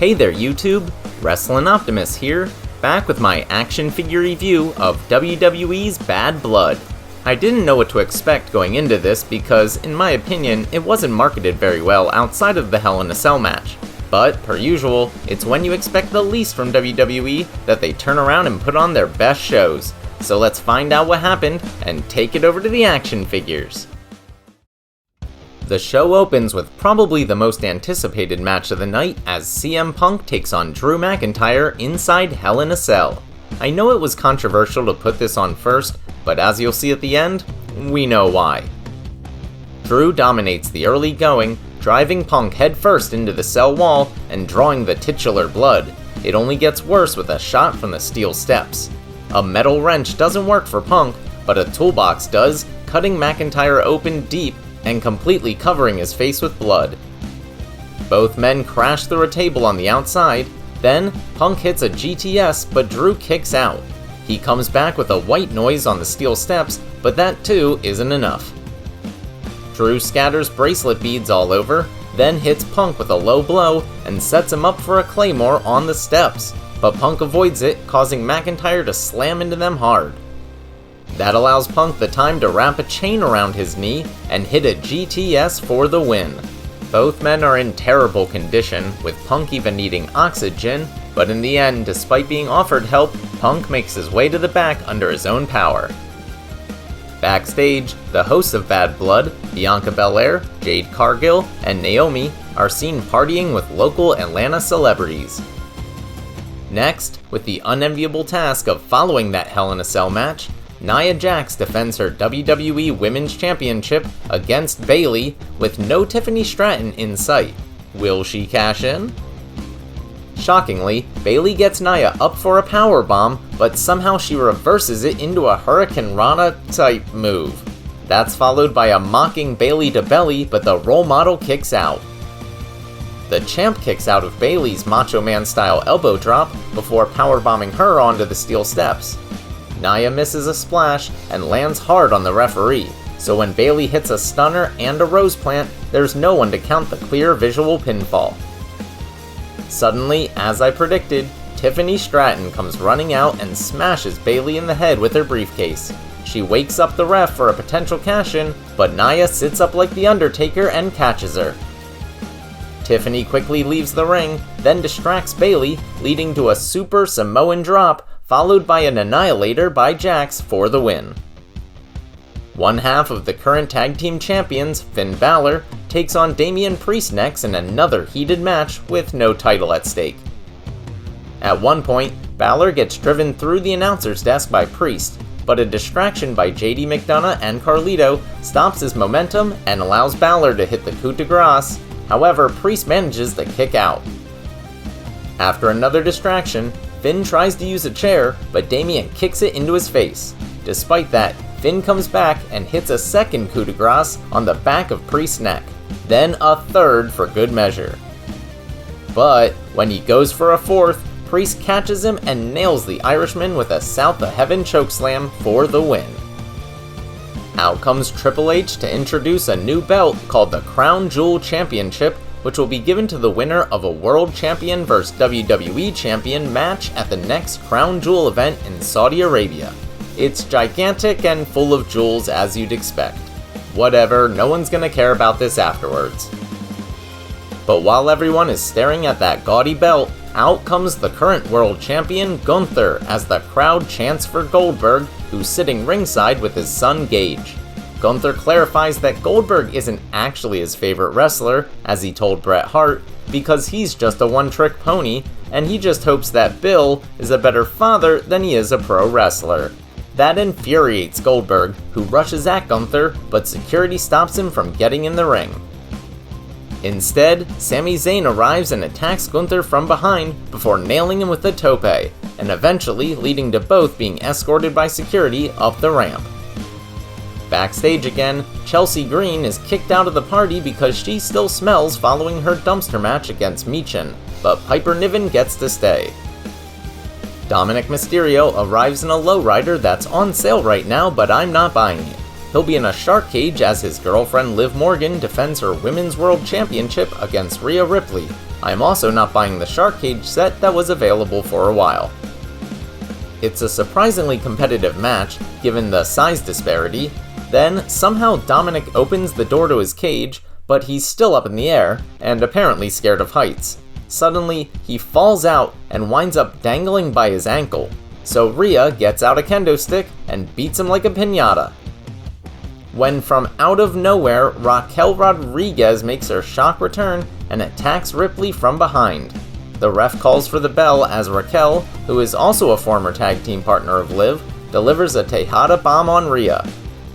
Hey there YouTube, Wrestlin' Optimus here, back with my action figure review of WWE's Bad Blood. I didn't know what to expect going into this because, in my opinion, it wasn't marketed very well outside of the Hell in a Cell match. But, per usual, it's when you expect the least from WWE that they turn around and put on their best shows. So let's find out what happened and take it over to the action figures. The show opens with probably the most anticipated match of the night as CM Punk takes on Drew McIntyre inside Hell in a Cell. I know it was controversial to put this on first, but as you'll see at the end, we know why. Drew dominates the early going, driving Punk headfirst into the cell wall and drawing the titular blood. It only gets worse with a shot from the steel steps. A metal wrench doesn't work for Punk, but a toolbox does, cutting McIntyre open deep and completely covering his face with blood. Both men crash through a table on the outside, then Punk hits a GTS but Drew kicks out. He comes back with a white noise on the steel steps, but that too isn't enough. Drew scatters bracelet beads all over, then hits Punk with a low blow and sets him up for a claymore on the steps, but Punk avoids it, causing McIntyre to slam into them hard. That allows Punk the time to wrap a chain around his knee and hit a GTS for the win. Both men are in terrible condition, with Punk even needing oxygen, but in the end, despite being offered help, Punk makes his way to the back under his own power. Backstage, the hosts of Bad Blood, Bianca Belair, Jade Cargill, and Naomi, are seen partying with local Atlanta celebrities. Next, with the unenviable task of following that Hell in a Cell match, Nia Jax defends her WWE Women's Championship against Bayley with no Tiffany Stratton in sight. Will she cash in? Shockingly, Bayley gets Nia up for a powerbomb, but somehow she reverses it into a Hurricane Rana type move. That's followed by a mocking Bayley to belly, but the role model kicks out. The champ kicks out of Bayley's Macho Man style elbow drop before powerbombing her onto the steel steps. Nia misses a splash and lands hard on the referee, so when Bayley hits a stunner and a rose plant, there's no one to count the clear visual pinfall. Suddenly, as I predicted, Tiffany Stratton comes running out and smashes Bayley in the head with her briefcase. She wakes up the ref for a potential cash-in, but Nia sits up like the Undertaker and catches her. Tiffany quickly leaves the ring, then distracts Bayley, leading to a Super Samoan drop, followed by an Annihilator by Jax for the win. One half of the current tag team champions, Finn Balor, takes on Damian Priest next in another heated match with no title at stake. At one point, Balor gets driven through the announcer's desk by Priest, but a distraction by JD McDonough and Carlito stops his momentum and allows Balor to hit the coup de grace. However, Priest manages to kick out. After another distraction, Finn tries to use a chair, but Damian kicks it into his face. Despite that, Finn comes back and hits a second coup de grace on the back of Priest's neck, then a third for good measure. But when he goes for a fourth, Priest catches him and nails the Irishman with a South of Heaven chokeslam for the win. Out comes Triple H to introduce a new belt called the Crown Jewel Championship, which will be given to the winner of a World Champion vs WWE Champion match at the next Crown Jewel event in Saudi Arabia. It's gigantic and full of jewels as you'd expect. Whatever, no one's gonna care about this afterwards. But while everyone is staring at that gaudy belt, out comes the current World Champion Gunther as the crowd chants for Goldberg, who's sitting ringside with his son Gage. Gunther clarifies that Goldberg isn't actually his favorite wrestler, as he told Bret Hart, because he's just a one-trick pony, and he just hopes that Bill is a better father than he is a pro wrestler. That infuriates Goldberg, who rushes at Gunther, but security stops him from getting in the ring. Instead, Sami Zayn arrives and attacks Gunther from behind before nailing him with a tope, and eventually leading to both being escorted by security up the ramp. Backstage again, Chelsea Green is kicked out of the party because she still smells following her dumpster match against Michin, but Piper Niven gets to stay. Dominic Mysterio arrives in a lowrider that's on sale right now, but I'm not buying it. he'll be in a shark cage as his girlfriend Liv Morgan defends her Women's World Championship against Rhea Ripley. I'm also not buying the shark cage set that was available for a while. It's a surprisingly competitive match, given the size disparity. Then, somehow Dominic opens the door to his cage, but he's still up in the air, and apparently scared of heights. Suddenly, he falls out and winds up dangling by his ankle, so Rhea gets out a kendo stick and beats him like a piñata. When from out of nowhere, Raquel Rodriguez makes her shock return and attacks Ripley from behind. The ref calls for the bell as Raquel, who is also a former tag team partner of Liv, delivers a Tejada bomb on Rhea.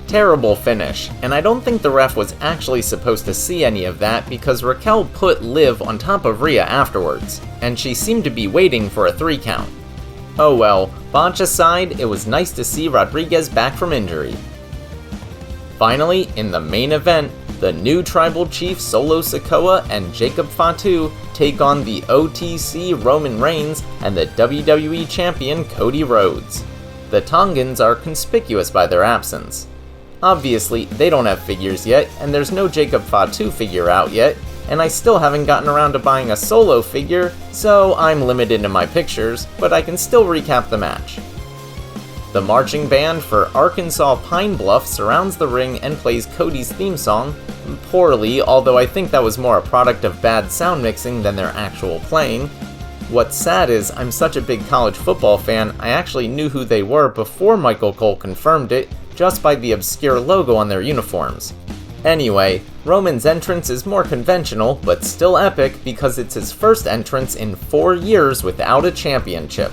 Terrible finish, and I don't think the ref was actually supposed to see any of that because Raquel put Liv on top of Rhea afterwards, and she seemed to be waiting for a 3 count. Oh well, botch aside, it was nice to see Rodriguez back from injury. Finally, in the main event, the new Tribal Chief Solo Sikoa and Jacob Fatu take on the OTC Roman Reigns and the WWE Champion Cody Rhodes. The Tongans are conspicuous by their absence. Obviously, they don't have figures yet, and there's no Jacob Fatu figure out yet, and I still haven't gotten around to buying a Solo figure, so I'm limited in my pictures, but I can still recap the match. The marching band for Arkansas Pine Bluff surrounds the ring and plays Cody's theme song, poorly, although I think that was more a product of bad sound mixing than their actual playing. What's sad is, I'm such a big college football fan, I actually knew who they were before Michael Cole confirmed it, just by the obscure logo on their uniforms. Anyway, Roman's entrance is more conventional, but still epic because it's his first entrance in 4 years without a championship.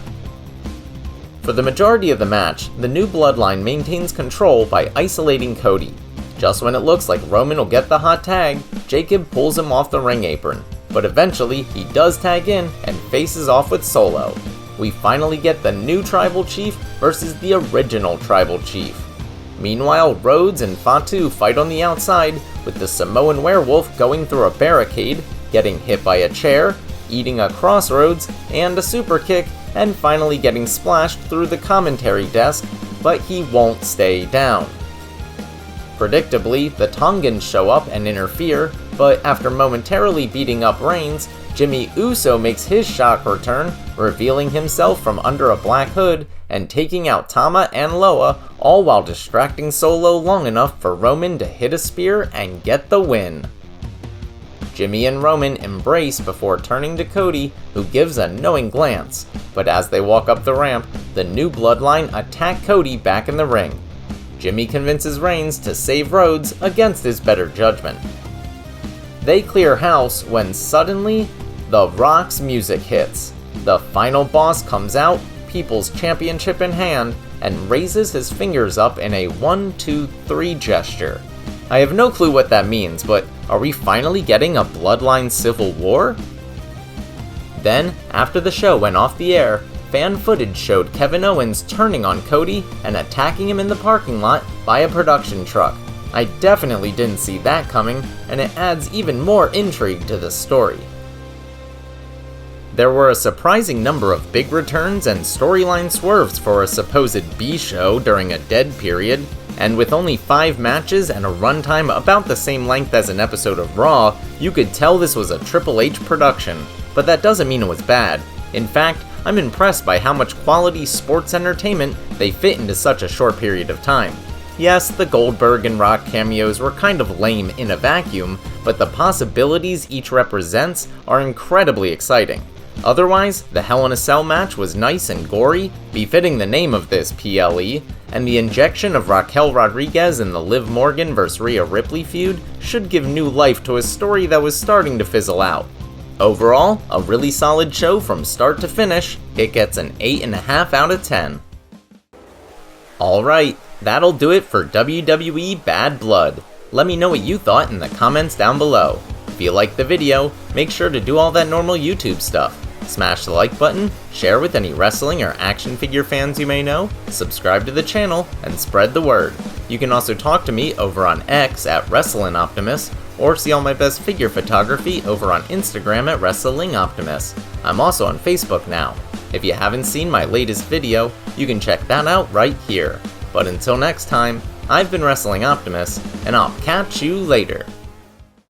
For the majority of the match, the new bloodline maintains control by isolating Cody. Just when it looks like Roman will get the hot tag, Jacob pulls him off the ring apron, but eventually he does tag in and faces off with Solo. We finally get the new Tribal Chief versus the original Tribal Chief. Meanwhile, Rhodes and Fatu fight on the outside, with the Samoan werewolf going through a barricade, getting hit by a chair, eating a crossroads, and a super kick, and finally getting splashed through the commentary desk, but he won't stay down. Predictably, the Tongans show up and interfere, but after momentarily beating up Reigns, Jimmy Uso makes his shock return, revealing himself from under a black hood and taking out Tama and Loa, all while distracting Solo long enough for Roman to hit a spear and get the win. Jimmy and Roman embrace before turning to Cody, who gives a knowing glance, but as they walk up the ramp, the new bloodline attack Cody back in the ring. Jimmy convinces Reigns to save Rhodes against his better judgment. They clear house when suddenly, The Rock's music hits. The final boss comes out, People's Championship in hand, and raises his fingers up in a 1, 2, 3 gesture. I have no clue what that means, but are we finally getting a Bloodline Civil War? Then, after the show went off the air, fan footage showed Kevin Owens turning on Cody and attacking him in the parking lot by a production truck. I definitely didn't see that coming, and it adds even more intrigue to the story. There were a surprising number of big returns and storyline swerves for a supposed B-show during a dead period, and with only 5 matches and a runtime about the same length as an episode of Raw, you could tell this was a Triple H production, but that doesn't mean it was bad. In fact, I'm impressed by how much quality sports entertainment they fit into such a short period of time. Yes, the Goldberg and Rock cameos were kind of lame in a vacuum, but the possibilities each represents are incredibly exciting. Otherwise, the Hell in a Cell match was nice and gory, befitting the name of this PLE, and the injection of Raquel Rodriguez in the Liv Morgan vs Rhea Ripley feud should give new life to a story that was starting to fizzle out. Overall, a really solid show from start to finish. It gets an 8.5 out of 10. Alright, that'll do it for WWE Bad Blood. Let me know what you thought in the comments down below. If you liked the video, make sure to do all that normal YouTube stuff. Smash the like button, share with any wrestling or action figure fans you may know, subscribe to the channel, and spread the word. You can also talk to me over on X at WrestlingOptimus, or see all my best figure photography over on Instagram at WrestlingOptimus. I'm also on Facebook now. If you haven't seen my latest video, you can check that out right here. But until next time, I've been Wrestling Optimus, and I'll catch you later.